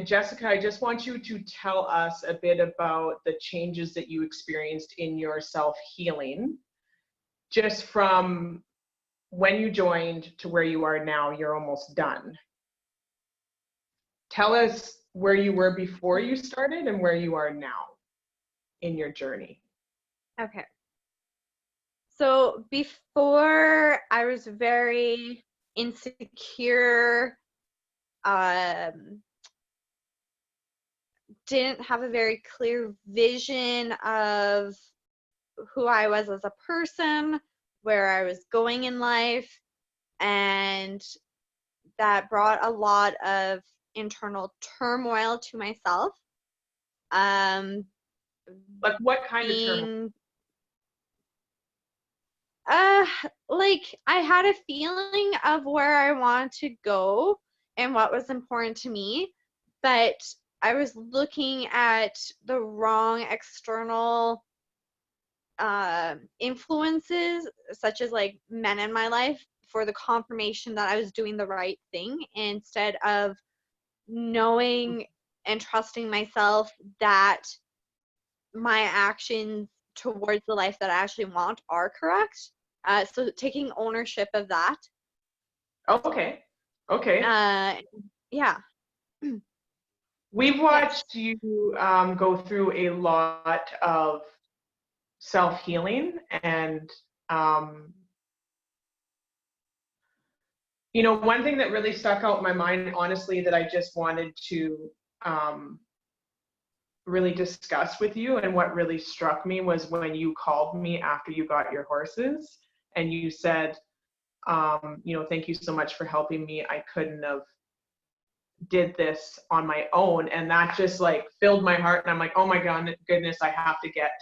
And Jessica, I just want you to tell us a bit about the changes that you experienced in your self-healing, just from when you joined to where you are now. You're almost done. Tell us where you were before you started and where you are now in your journey. Okay. So before, I was very insecure, didn't have a very clear vision of who I was as a person, where I was going in life, and that brought a lot of internal turmoil to myself. Like what kind of turmoil? Like I had a feeling of where I wanted to go and what was important to me, but I was looking at the wrong external influences, such as like men in my life, for the confirmation that I was doing the right thing, instead of knowing and trusting myself that my actions towards the life that I actually want are correct. So taking ownership of that. Okay. Okay. Yeah. We've watched you go through a lot of self-healing, and you know, one thing that really stuck out in my mind, honestly, that I just wanted to really discuss with you, and what really struck me was when you called me after you got your horses and you said, you know, thank you so much for helping me. I couldn't have did this on my own. And that just like filled my heart. And I'm like, oh my goodness, I have to get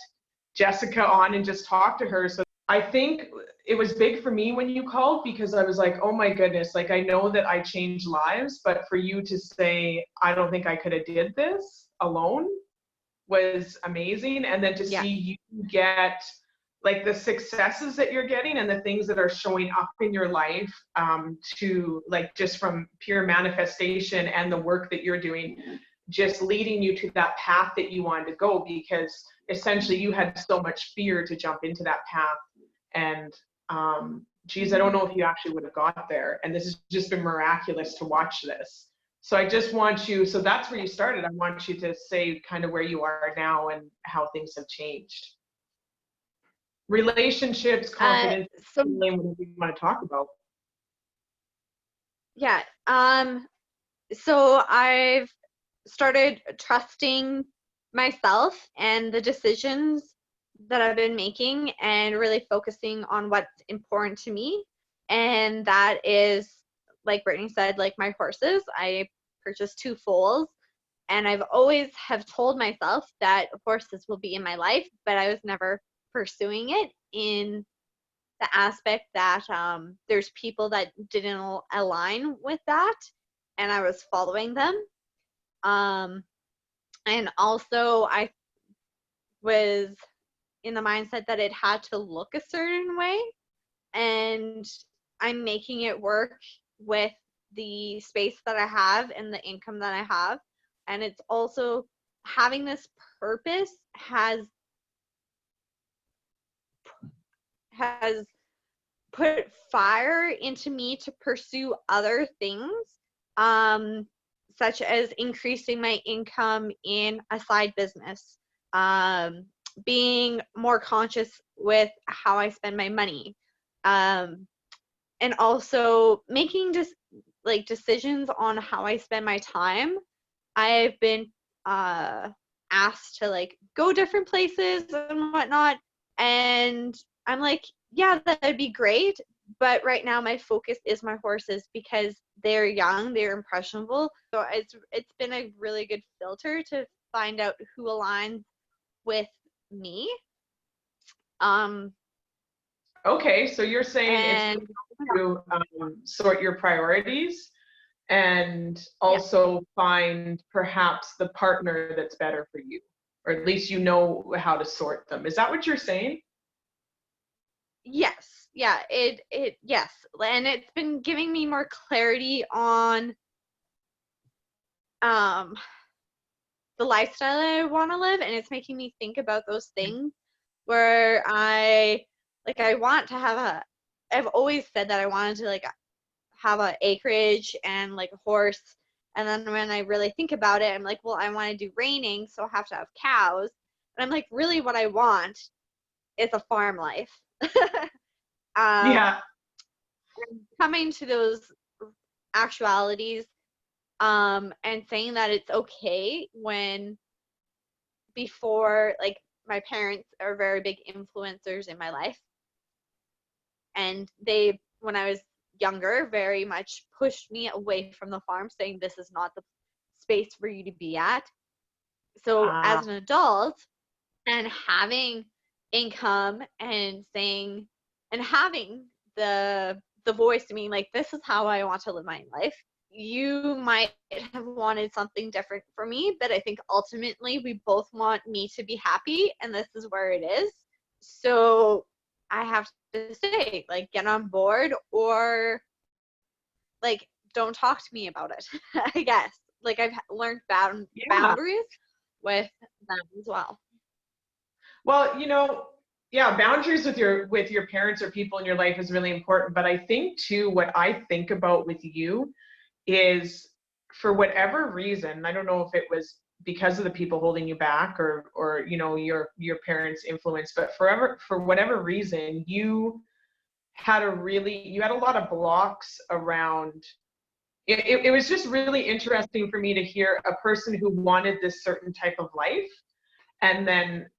Jessica on and just talk to her. So I think it was big for me when you called, because I was like, oh my goodness, like I know that I changed lives, but for you to say, I don't think I could have did this alone, was amazing. And then to see you get like the successes that you're getting and the things that are showing up in your life, to like just from pure manifestation and the work that you're doing, just leading you to that path that you wanted to go, because essentially you had so much fear to jump into that path. And geez, I don't know if you actually would have got there. And this has just been miraculous to watch this. So I just want you, so that's where you started. I want you to say kind of where you are now and how things have changed. Relationships, confidence, whatever you want to talk about. Yeah. So I've started trusting myself and the decisions that I've been making, and really focusing on what's important to me. And that is, like Brittany said, like my horses. I purchased 2 foals, and I've always have told myself that horses will be in my life, but I was never pursuing it in the aspect that there's people that didn't align with that, and I was following them. And also I was in the mindset that it had to look a certain way, and I'm making it work with the space that I have and the income that I have. And it's also having this purpose has put fire into me to pursue other things, such as increasing my income in a side business, being more conscious with how I spend my money, and also making just like decisions on how I spend my time. I've been asked to like go different places and whatnot, and I'm like, yeah, that'd be great, but right now my focus is my horses, because they're young, they're impressionable. So it's been a really good filter to find out who aligns with me. Okay, so you're saying it's to sort your priorities, and also find perhaps the partner that's better for you, or at least you know how to sort them. Is that what you're saying? Yes. Yeah, yes. And it's been giving me more clarity on um the lifestyle I want to live, and it's making me think about those things where I want to have I've always said that I wanted to like have a acreage and like a horse. And then when I really think about it, I'm like, well, I want to do reining, so I have to have cows. And I'm like, really what I want is a farm life. um, Yeah. Coming to those actualities, and saying that it's okay when before, like, my parents are very big influencers in my life, and they, when I was younger, very much pushed me away from the farm, saying this is not the space for you to be at. So Uh, as an adult and having income and saying and having the voice to me, like, this is how I want to live my life. You might have wanted something different for me, but I think ultimately we both want me to be happy, and this is where it is. So I have to say, like, get on board, or like, don't talk to me about it. I guess, like, I've learned yeah. boundaries with them as well. Well, yeah, boundaries with your parents or people in your life is really important. But I think too, what I think about with you is, for whatever reason, I don't know if it was because of the people holding you back, or your parents' influence, but for whatever reason, you had a lot of blocks around. It was just really interesting for me to hear a person who wanted this certain type of life, and then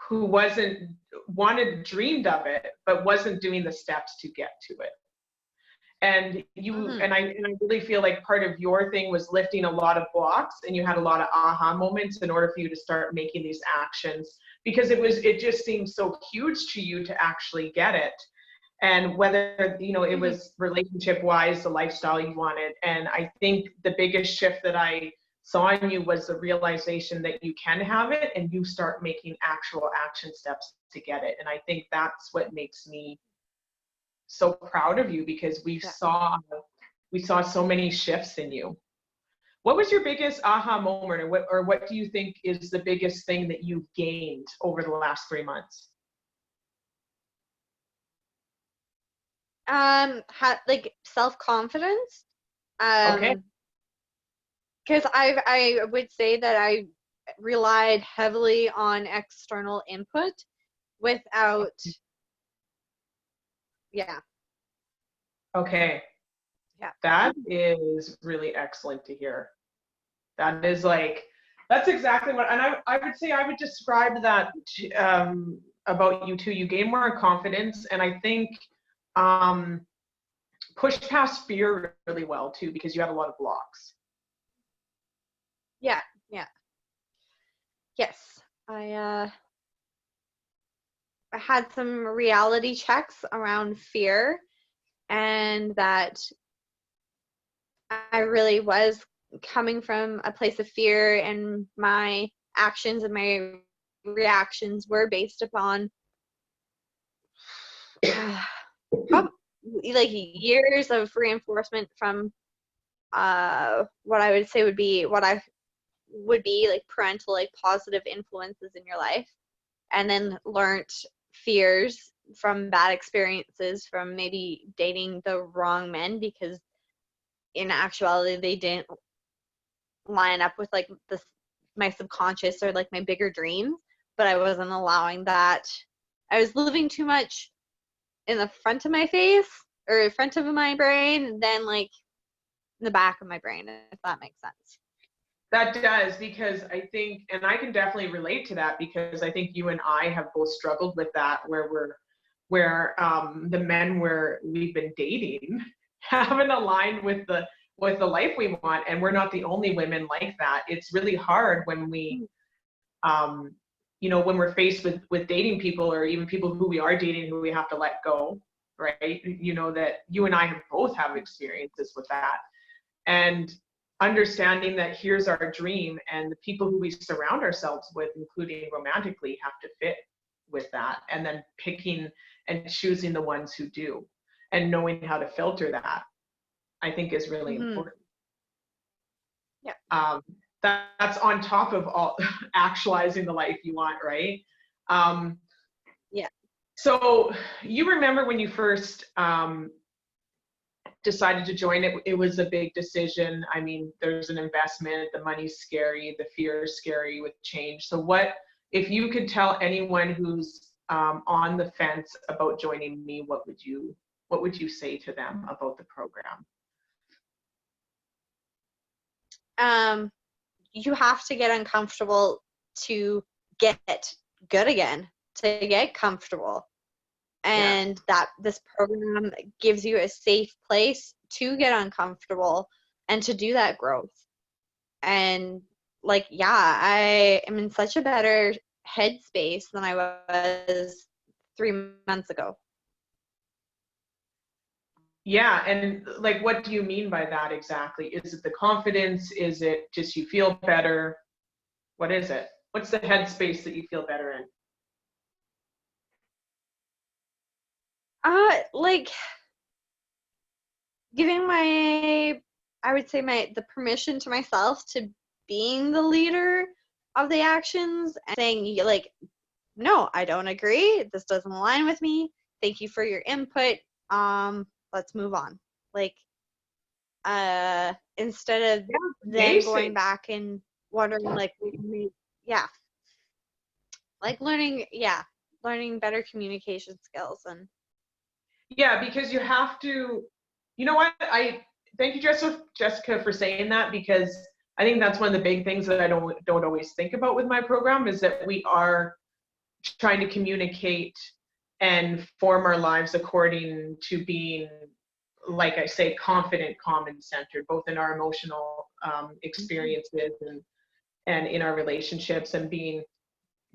who wasn't wanted dreamed of it, but wasn't doing the steps to get to it. And Mm-hmm. I really feel like part of your thing was lifting a lot of blocks, and you had a lot of aha moments in order for you to start making these actions, because it just seemed so huge to you to actually get it. And whether it Mm-hmm. was relationship wise, the lifestyle you wanted. And I think the biggest shift that I saw in you was the realization that you can have it, and you start making actual action steps to get it. And I think that's what makes me so proud of you, because Yeah. we saw so many shifts in you. What was your biggest aha moment, or what do you think is the biggest thing that you've gained over the last 3 months? Like, self-confidence. Okay. Because I would say that I relied heavily on external input without, yeah, Okay. yeah. That is really excellent to hear. That is like, that's exactly what, and I would say I would describe that about you too. You gain more confidence, and I think um, push past fear really well too, because you had a lot of blocks. Yeah, yeah. Yes. I had some reality checks around fear, and that I really was coming from a place of fear, and my actions and my reactions were based upon probably like years of reinforcement from what I would say would be like parental, like, positive influences in your life, and then learned fears from bad experiences from maybe dating the wrong men, because in actuality they didn't line up with like my subconscious or like my bigger dreams, but I wasn't allowing that. I was living too much in the front of my face, or front of my brain, than like in the back of my brain, if that makes sense. That does, because I think, and I can definitely relate to that, because I think you and I have both struggled with that, where the men where we've been dating haven't aligned with the life we want, and we're not the only women like that. It's really hard when um, when we're faced with dating people, or even people who we are dating who we have to let go, right? That you and I have both have experiences with that, and understanding that here's our dream, and the people who we surround ourselves with, including romantically, have to fit with that, and then picking and choosing the ones who do, and knowing how to filter that, I think, is really Mm-hmm. important. That's on top of all actualizing the life you want, right? Um, Yeah. so you remember when you first decided to join it, it was a big decision. I mean, there's an investment, the money's scary, the fear is scary with change. So what, if you could tell anyone who's on the fence about joining me, what would you say to them about the program? You have to get uncomfortable to get good again, to get comfortable. And that this program gives you a safe place to get uncomfortable and to do that growth. And like, yeah, I am in such a better headspace than I was 3 months ago. Yeah, and like, what do you mean by that exactly? Is it the confidence? Is it just you feel better? What is it? What's the headspace that you feel better in? Like giving I would say the permission to myself to being the leader of the actions and saying like, no, I don't agree. This doesn't align with me. Thank you for your input. Let's move on. Like, instead of then going back and wondering like, like learning better communication skills. And yeah, because you have to, you know what, I thank you, Jessica, for saying that, because I think that's one of the big things that I don't always think about with my program, is that we are trying to communicate and form our lives according to being, like I say, confident, calm, and centered, both in our emotional experiences and in our relationships, and being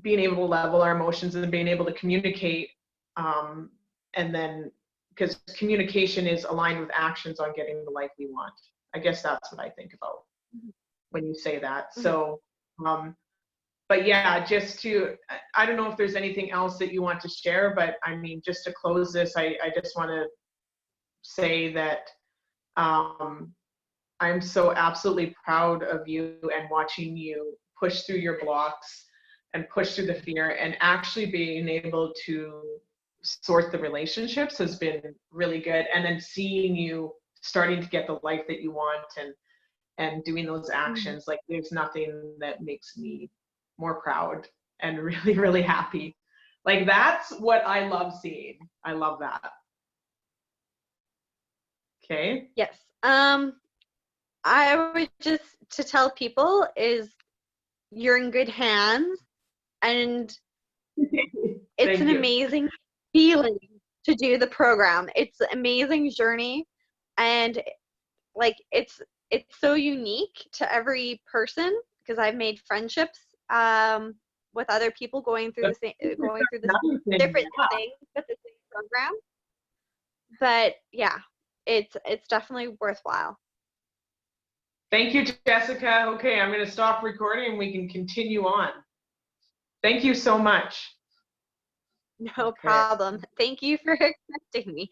able to level our emotions and being able to communicate, and then, because communication is aligned with actions on getting the life we want. I guess that's what I think about when you say that. So but yeah, just to, I don't know if there's anything else that you want to share, but I mean, just to close this, I just want to say that I'm so absolutely proud of you, and watching you push through your blocks and push through the fear, and actually being able to sort the relationships has been really good. And then seeing you starting to get the life that you want, and doing those actions, like, there's nothing that makes me more proud and really, really happy. Like, that's what I love seeing. I love that. Okay. Yes. I would just to tell people is you're in good hands, and it's an amazing feeling to do the program. It's an amazing journey, and like it's so unique to every person, because I've made friendships with other people going through the different things with the same program. But yeah, it's definitely worthwhile. Thank you, Jessica. Okay, I'm going to stop recording and we can continue on. Thank you so much. No problem. Thank you for accepting me.